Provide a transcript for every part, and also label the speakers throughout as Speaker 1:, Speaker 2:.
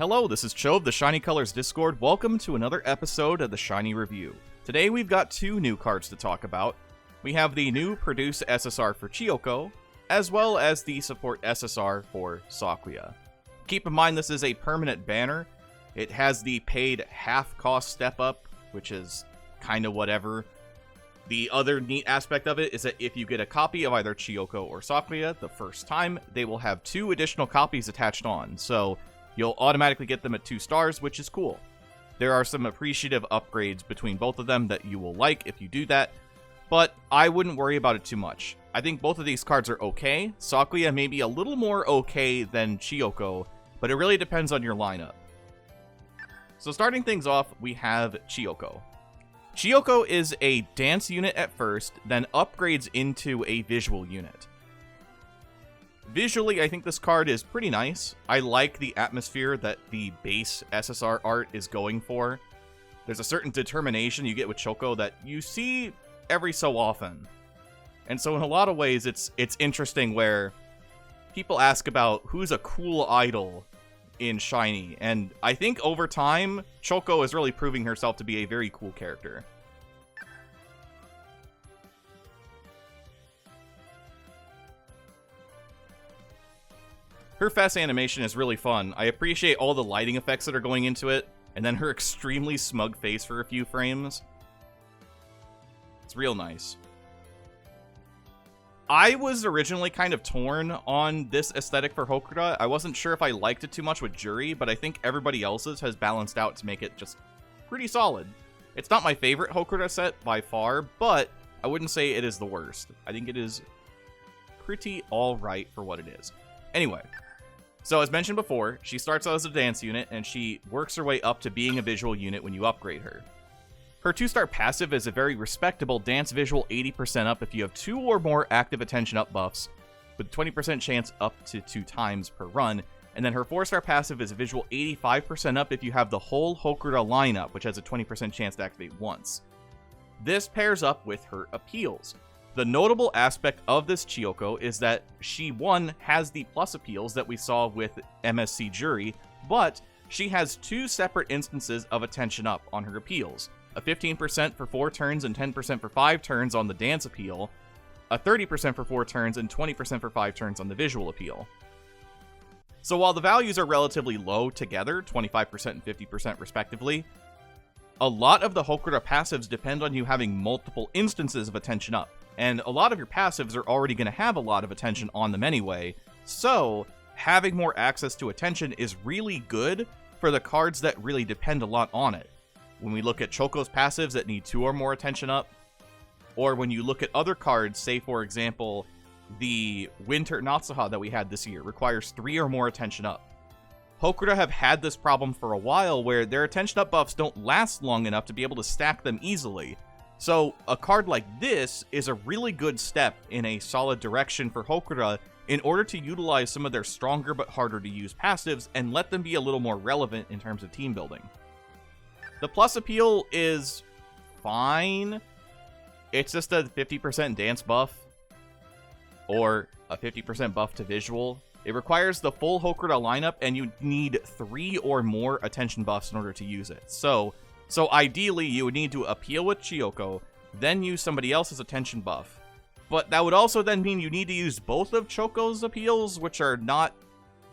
Speaker 1: Hello, this is Cho of the Shiny Colors Discord. Welcome to another episode of the Shiny Review. Today we've got two new cards to talk about. We have the new Produce SSR for Chiyoko, as well as the Support SSR for Sakuya. Keep in mind this is a permanent banner. It has the paid half-cost step-up, which is kind of whatever. The other neat aspect of it is that if you get a copy of either Chiyoko or Sakuya the first time, they will have 2 additional copies attached on, so you'll automatically get them at 2 stars, which is cool. There are some appreciative upgrades between both of them that you will like if you do that, but I wouldn't worry about it too much. I think both of these cards are okay. Sakuya may be a little more okay than Chiyoko, but it really depends on your lineup. So starting things off, we have Chiyoko. Chiyoko is a dance unit at first, then upgrades into a visual unit. Visually, I think this card is pretty nice. I like the atmosphere that the base SSR art is going for. There's a certain determination you get with Chiyoko that you see every so often. And so in a lot of ways, it's interesting where people ask about who's a cool idol in Shiny, and I think over time, Chiyoko is really proving herself to be a very cool character. Her fast animation is really fun. I appreciate all the lighting effects that are going into it, and then her extremely smug face for a few frames. It's real nice. I was originally kind of torn on this aesthetic for Hokuda. I wasn't sure if I liked it too much with Juri, but I think everybody else's has balanced out to make it just pretty solid. It's not my favorite Hokuda set by far, but I wouldn't say it is the worst. I think it is pretty alright for what it is. Anyway. So as mentioned before, she starts out as a dance unit, and she works her way up to being a visual unit when you upgrade her. Her 2-star passive is a very respectable dance visual 80% up if you have 2 or more active attention up buffs, with 20% chance up to 2 times per run, and then her 4-star passive is a visual 85% up if you have the whole Hokuda lineup, which has a 20% chance to activate once. This pairs up with her appeals. The notable aspect of this Chiyoko is that she, 1, has the plus appeals that we saw with MSC Juri, but she has 2 separate instances of attention up on her appeals. A 15% for 4 turns and 10% for 5 turns on the dance appeal, a 30% for 4 turns and 20% for 5 turns on the visual appeal. So while the values are relatively low together, 25% and 50% respectively, a lot of the Hokuda passives depend on you having multiple instances of attention up. And a lot of your passives are already going to have a lot of attention on them anyway, so having more access to attention is really good for the cards that really depend a lot on it. When we look at Choco's passives that need 2 or more attention up, or when you look at other cards, say for example, the Winter Natsuha that we had this year requires 3 or more attention up. Hokuda have had this problem for a while where their attention up buffs don't last long enough to be able to stack them easily. So a card like this is a really good step in a solid direction for Hokuda in order to utilize some of their stronger but harder to use passives and let them be a little more relevant in terms of team building. The plus appeal is fine. It's just a 50% dance buff or a 50% buff to visual. It requires the full Hokuda lineup and you need 3 or more attention buffs in order to use it. So ideally, you would need to appeal with Chiyoko, then use somebody else's attention buff. But that would also then mean you need to use both of Choco's appeals, which are not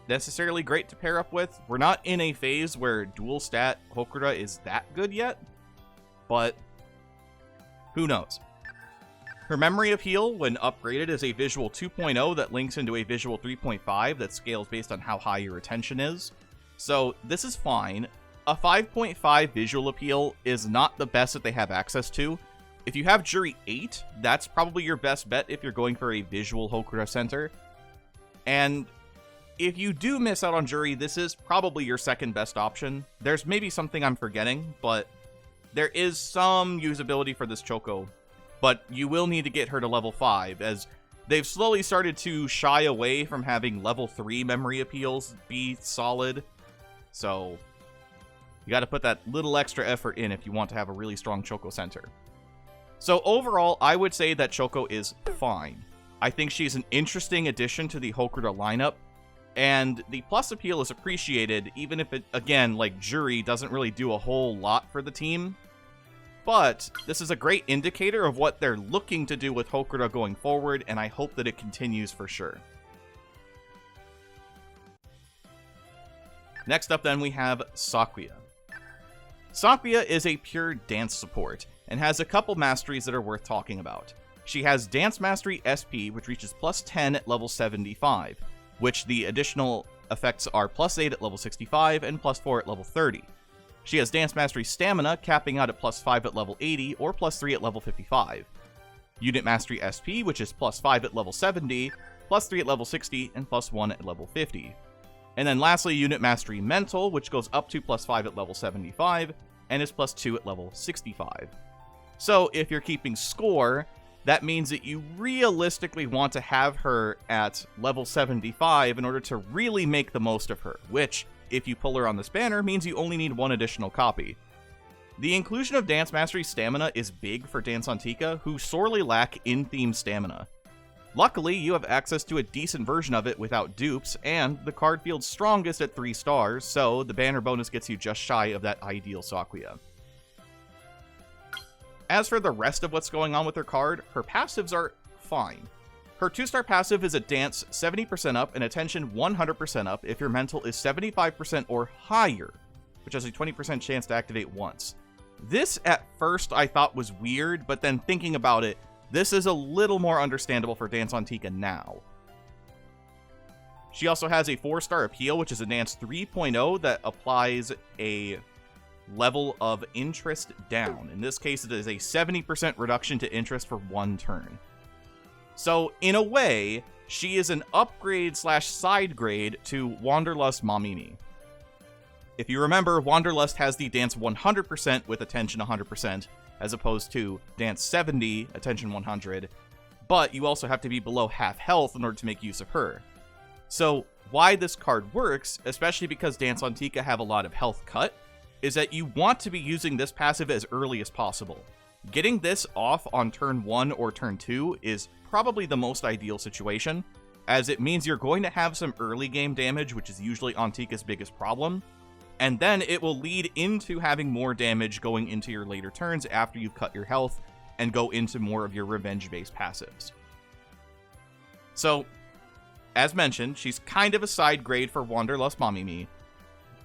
Speaker 1: necessarily great to pair up with. We're not in a phase where dual stat Hokuda is that good yet, but who knows. Her memory appeal, when upgraded, is a visual 2.0 that links into a visual 3.5 that scales based on how high your attention is. So this is fine. A 5.5 visual appeal is not the best that they have access to. If you have Juri 8, that's probably your best bet if you're going for a visual Hokuda center. And if you do miss out on Juri, this is probably your second best option. There's maybe something I'm forgetting, but there is some usability for this Chiyoko. But you will need to get her to level 5, as they've slowly started to shy away from having level 3 memory appeals be solid. So you got to put that little extra effort in if you want to have a really strong Chiyoko center. So overall, I would say that Chiyoko is fine. I think she's an interesting addition to the Hokuda lineup. And the plus appeal is appreciated, even if it, again, like Jury, doesn't really do a whole lot for the team. But this is a great indicator of what they're looking to do with Hokuto going forward, and I hope that it continues for sure. Next up then we have Sakuya. Sakuya is a pure dance support, and has a couple masteries that are worth talking about. She has Dance Mastery SP, which reaches plus 10 at level 75, which the additional effects are plus 8 at level 65 and plus 4 at level 30. She has Dance Mastery Stamina, capping out at plus 5 at level 80 or plus 3 at level 55. Unit Mastery SP, which is plus 5 at level 70, plus 3 at level 60, and plus 1 at level 50. And then lastly, Unit Mastery Mental, which goes up to plus 5 at level 75, and is plus 2 at level 65. So if you're keeping score, that means that you realistically want to have her at level 75 in order to really make the most of her, which, if you pull her on this banner, means you only need one additional copy. The inclusion of Dance Mastery Stamina is big for Dance Antica, who sorely lack in-theme stamina. Luckily, you have access to a decent version of it without dupes, and the card field's strongest at 3 stars, so the banner bonus gets you just shy of that ideal Sakuya. As for the rest of what's going on with her card, her passives are fine. Her 2-star passive is a Dance 70% up and Attention 100% up if your mental is 75% or higher, which has a 20% chance to activate once. This at first I thought was weird, but then thinking about it, this is a little more understandable for Dance Antica now. She also has a 4-star appeal, which is a Dance 3.0 that applies a level of interest down. In this case, it is a 70% reduction to interest for 1 turn. So, in a way, she is an upgrade slash side grade to Wanderlust Mamimi. If you remember, Wanderlust has the Dance 100% with Attention 100%, as opposed to Dance 70, Attention 100, but you also have to be below half health in order to make use of her. So, why this card works, especially because Dance Antica have a lot of health cut, is that you want to be using this passive as early as possible. Getting this off on turn 1 or turn 2 is probably the most ideal situation, as it means you're going to have some early game damage, which is usually Antica's biggest problem, and then it will lead into having more damage going into your later turns after you've cut your health and go into more of your revenge-based passives. So, as mentioned, she's kind of a side grade for Wanderlust Mamimi,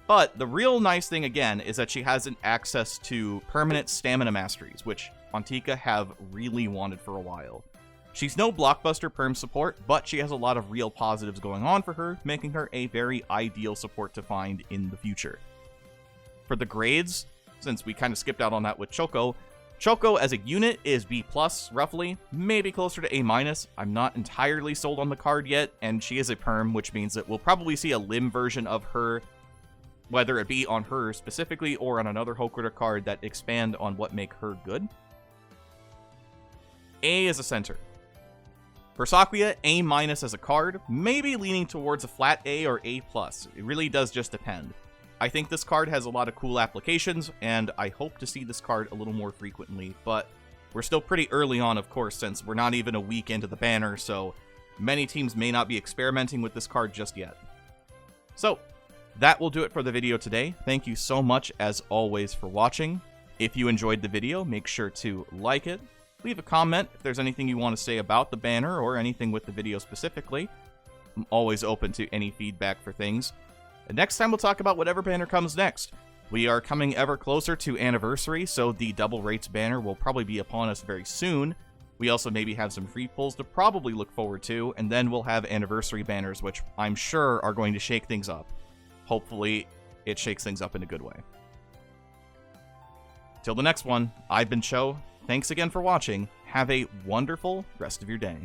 Speaker 1: but the real nice thing, again, is that she has an access to permanent stamina masteries, which Antica have really wanted for a while. She's no blockbuster perm support, but she has a lot of real positives going on for her, making her a very ideal support to find in the future. For the grades, since we kind of skipped out on that with Chiyoko, Chiyoko as a unit is B+, roughly, maybe closer to A-. I'm not entirely sold on the card yet, and she is a perm, which means that we'll probably see a limb version of her, whether it be on her specifically or on another Hokuto card that expand on what make her good. A is a center. For Sakuya, A- as a card, maybe leaning towards a flat A or A+. It really does just depend. I think this card has a lot of cool applications, and I hope to see this card a little more frequently, but we're still pretty early on, of course, since we're not even a week into the banner, so many teams may not be experimenting with this card just yet. So, that will do it for the video today. Thank you so much, as always, for watching. If you enjoyed the video, make sure to like it. Leave a comment if there's anything you want to say about the banner or anything with the video specifically. I'm always open to any feedback for things. And next time we'll talk about whatever banner comes next. We are coming ever closer to Anniversary, so the double rates banner will probably be upon us very soon. We also maybe have some free pulls to probably look forward to, and then we'll have Anniversary banners, which I'm sure are going to shake things up. Hopefully, it shakes things up in a good way. Till the next one, I've been Cho. Thanks again for watching. Have a wonderful rest of your day.